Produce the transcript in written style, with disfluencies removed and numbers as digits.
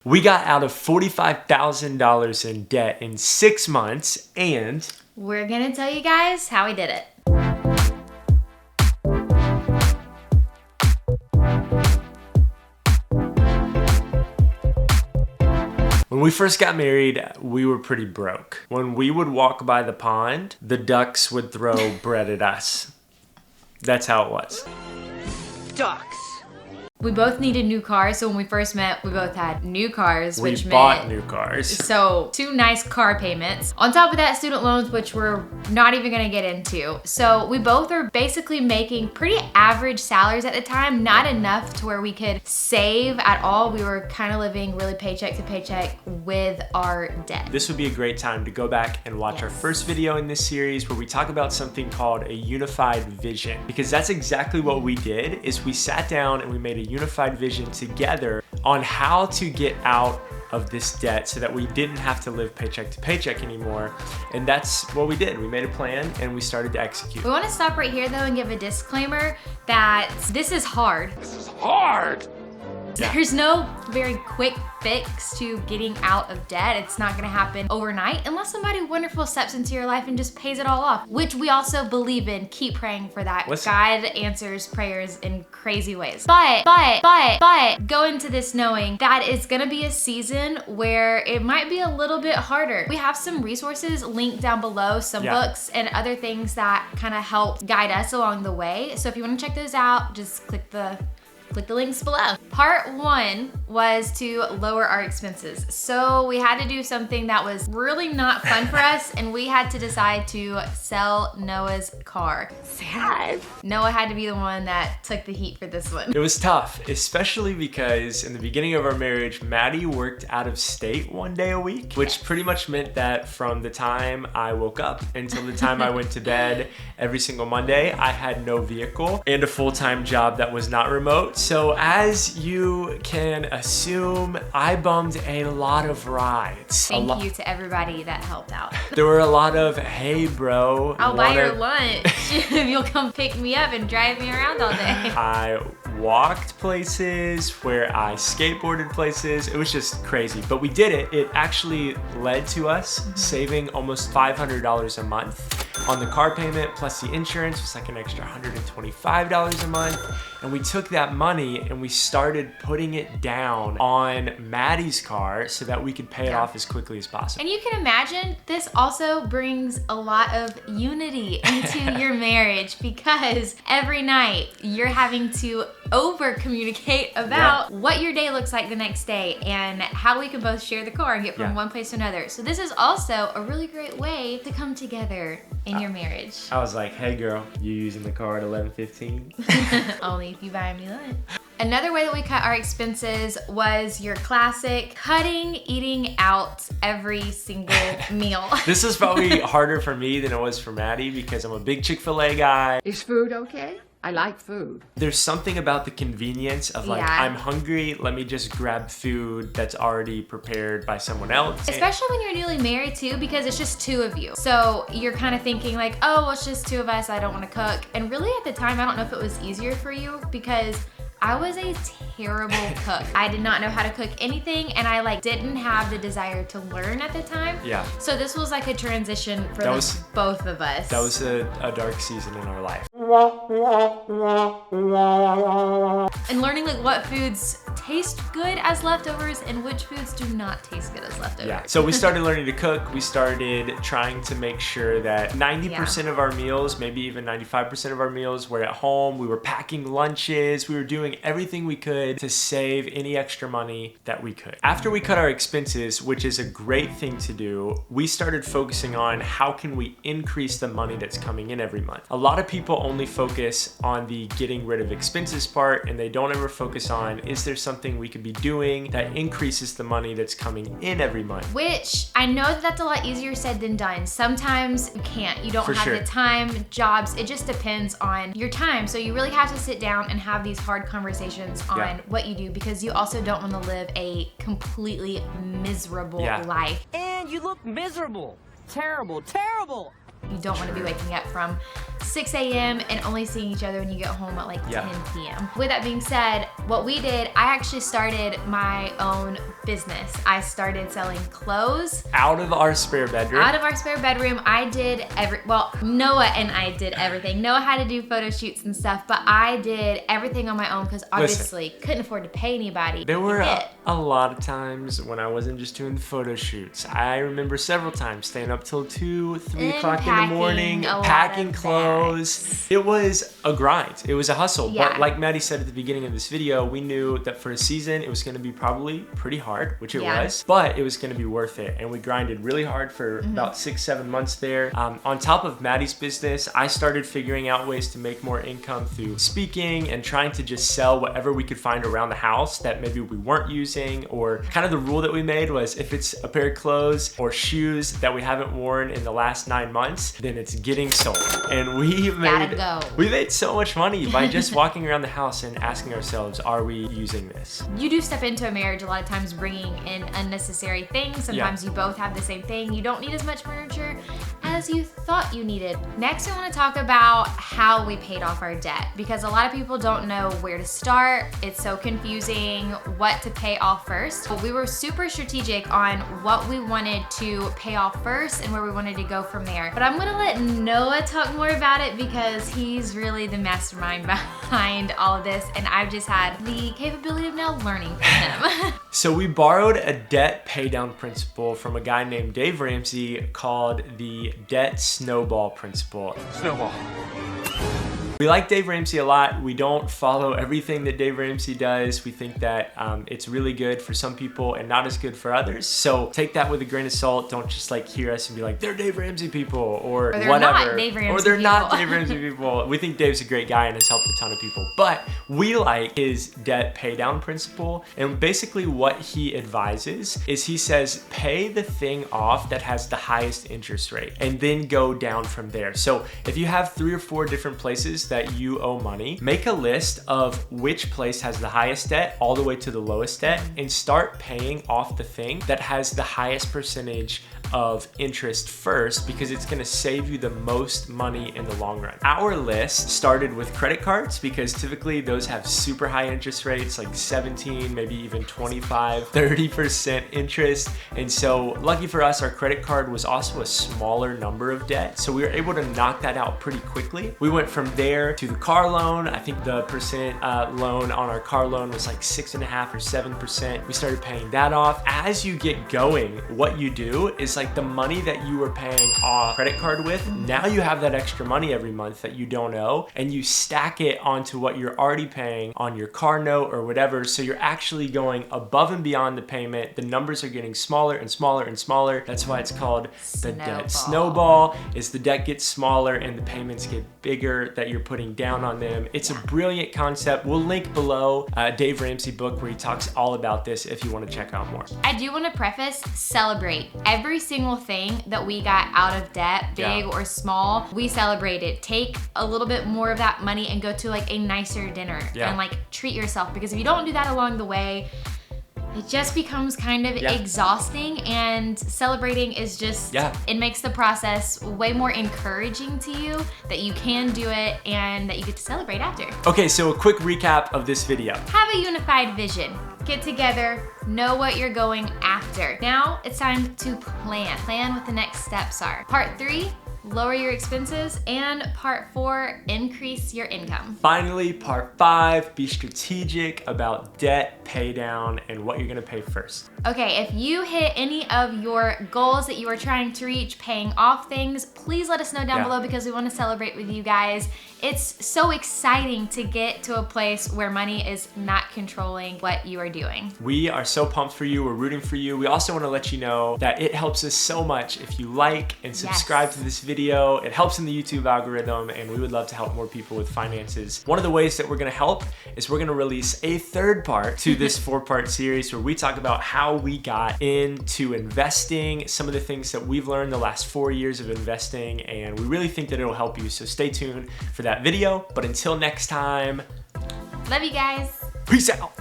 We got out of $45,000 in debt in 6 months, and we're gonna tell you guys how we did it. When we first got married, we were pretty broke. When we would walk by the pond, the ducks would throw bread at us. That's how it was. Ducks. We both needed new cars, so when we first met, we both had new cars, which we bought new cars. So 2 nice car payments. On top of that, student loans, which we're not even gonna get into. So we both are basically making pretty average salaries at the time, not enough to where we could save at all. We were kind of living really paycheck to paycheck with our debt. This would be a great time to go back and watch our first video in this series where we talk about something called a unified vision, because that's exactly what we did. Is we sat down and we made a unified vision together on how to get out of this debt so that we didn't have to live paycheck to paycheck anymore. And that's what we did. We made a plan and we started to execute. We want to stop right here though and give a disclaimer that this is hard. This is hard. Yeah. There's no very quick fix to getting out of debt. It's not gonna happen overnight unless somebody wonderful steps into your life and just pays it all off, which we also believe in. Keep praying for that. God answers prayers in crazy ways. But go into this knowing that it's gonna be a season where it might be a little bit harder. We have some resources linked down below, some books and other things that kind of help guide us along the way. So if you wanna check those out, just click the links below. Part 1 was to lower our expenses. So we had to do something that was really not fun for us, and we had to decide to sell Noah's car. Sad. Noah had to be the one that took the heat for this one. It was tough, especially because in the beginning of our marriage, Maddie worked out of state 1 day a week, which pretty much meant that from the time I woke up until the time I went to bed every single Monday, I had no vehicle and a full-time job that was not remote. So as you can assume, I bummed a lot of rides. Thank you to everybody that helped out. There were a lot of, hey bro. I'll buy your lunch if you'll come pick me up and drive me around all day. I walked places, where I skateboarded places. It was just crazy, but we did it. It actually led to us saving almost $500 a month on the car payment, plus the insurance was like an extra $125 a month. And we took that money and we started putting it down on Maddie's car so that we could pay it off as quickly as possible. And you can imagine this also brings a lot of unity into your marriage, because every night you're having to over communicate about what your day looks like the next day and how we can both share the car and get from one place to another. So this is also a really great way to come together in your marriage. I was like, hey girl, you using the car at 11:15? Only if you buy me lunch. Another way that we cut our expenses was your classic cutting, eating out every single meal. This is probably harder for me than it was for Maddie because I'm a big Chick-fil-A guy. Is food okay? I like food. There's something about the convenience of like, I'm hungry, let me just grab food that's already prepared by someone else. Especially when you're newly married too, because it's just 2 of you. So you're kind of thinking like, oh, well, it's just 2 of us, I don't want to cook. And really at the time, I don't know if it was easier for you because I was a terrible cook. I did not know how to cook anything, and I like didn't have the desire to learn at the time. Yeah. So this was like a transition for both of us. That was a dark season in our life. And learning like what foods taste good as leftovers and which foods do not taste good as leftovers. Yeah. So we started learning to cook. We started trying to make sure that 90% of our meals, maybe even 95% of our meals were at home. We were packing lunches. We were doing everything we could to save any extra money that we could. After we cut our expenses, which is a great thing to do, we started focusing on how can we increase the money that's coming in every month. A lot of people only focus on the getting rid of expenses part, and they don't ever focus on, is there something we could be doing that increases the money that's coming in every month? Which I know that that's a lot easier said than done. Sometimes you can't. You don't have the time, jobs. It just depends on your time. So you really have to sit down and have these hard conversations on what you do, because you also don't want to live a completely miserable life. And you look miserable. Terrible, terrible. You don't want to be waking up from 6 a.m. and only seeing each other when you get home at like 10 Yeah. p.m. With that being said, what we did, I actually started my own business. I started selling clothes. Out of our spare bedroom. Out of our spare bedroom, I did Noah and I did everything. Noah had to do photo shoots and stuff, but I did everything on my own because obviously couldn't afford to pay anybody. There were a lot of times when I wasn't just doing photo shoots. I remember several times staying up till 2, 3 o'clock in the morning, packing clothes. It was a grind. It was a hustle. Yeah. But like Maddie said at the beginning of this video, we knew that for a season, it was gonna be probably pretty hard, which it was, but it was gonna be worth it. And we grinded really hard for about 6, 7 months there. On top of Maddie's business, I started figuring out ways to make more income through speaking and trying to just sell whatever we could find around the house that maybe we weren't using, or kind of the rule that we made was if it's a pair of clothes or shoes that we haven't worn in the last 9 months, then it's getting sold. And we made so much money by just walking around the house and asking ourselves, are we using this? You do step into a marriage a lot of times bringing in unnecessary things. Sometimes you both have the same thing. You don't need as much furniture as you thought you needed. Next, I want to talk about how we paid off our debt, because a lot of people don't know where to start. It's so confusing what to pay off first. But we were super strategic on what we wanted to pay off first and where we wanted to go from there. But I'm gonna let Noah talk more about it because he's really the mastermind behind all of this, and I've just had the capability of now learning from him. So we borrowed a debt pay down principle from a guy named Dave Ramsey called the debt snowball principle. Snowball. We like Dave Ramsey a lot. We don't follow everything that Dave Ramsey does. We think that it's really good for some people and not as good for others. So take that with a grain of salt. Don't just like hear us and be like, they're Dave Ramsey people or they're whatever. Not Dave Ramsey or they're people. not Dave Ramsey people. We think Dave's a great guy and has helped a ton of people. But we like his debt pay down principle. And basically what he advises is he says, pay the thing off that has the highest interest rate and then go down from there. So if you have 3 or 4 different places that you owe money, make a list of which place has the highest debt all the way to the lowest debt and start paying off the thing that has the highest percentage of interest first, because it's gonna save you the most money in the long run. Our list started with credit cards because typically those have super high interest rates, like 17, maybe even 25, 30% interest. And so lucky for us, our credit card was also a smaller number of debt. So we were able to knock that out pretty quickly. We went from there to the car loan. I think the percent loan on our car loan was like 6.5 or 7%. We started paying that off. As you get going, what you do is like the money that you were paying off credit card with, now you have that extra money every month that you don't owe, and you stack it onto what you're already paying on your car note or whatever. So you're actually going above and beyond the payment. The numbers are getting smaller and smaller and smaller. That's why it's called the debt snowball. Is the debt gets smaller and the payments get bigger that you're putting down on them. It's a brilliant concept. We'll link below Dave Ramsey book where he talks all about this if you want to check out more. I do want to preface, celebrate every single thing that we got out of debt, big or small. We celebrate it. Take a little bit more of that money and go to like a nicer dinner and like treat yourself, because if you don't do that along the way, it just becomes kind of exhausting, and celebrating is just, it makes the process way more encouraging to you that you can do it and that you get to celebrate after. Okay, so a quick recap of this video. Have a unified vision. Get together, know what you're going after. Now it's time to plan. Plan what the next steps are. Part 3, lower your expenses, and part 4, increase your income. Finally, part 5, be strategic about debt pay down and what you're gonna pay first. Okay, if you hit any of your goals that you are trying to reach, paying off things, please let us know down below, because we want to celebrate with you guys. It's so exciting to get to a place where money is not controlling what you are doing. We are so pumped for you. We're rooting for you. We also want to let you know that it helps us so much if you like and subscribe to this video. It helps in the YouTube algorithm, and we would love to help more people with finances. One of the ways that we're going to help is we're going to release a 3rd part to this 4-part series where we talk about how we got into investing, some of the things that we've learned the last 4 years of investing, and we really think that it'll help you. So stay tuned for that video. But until next time, love you guys. peace out.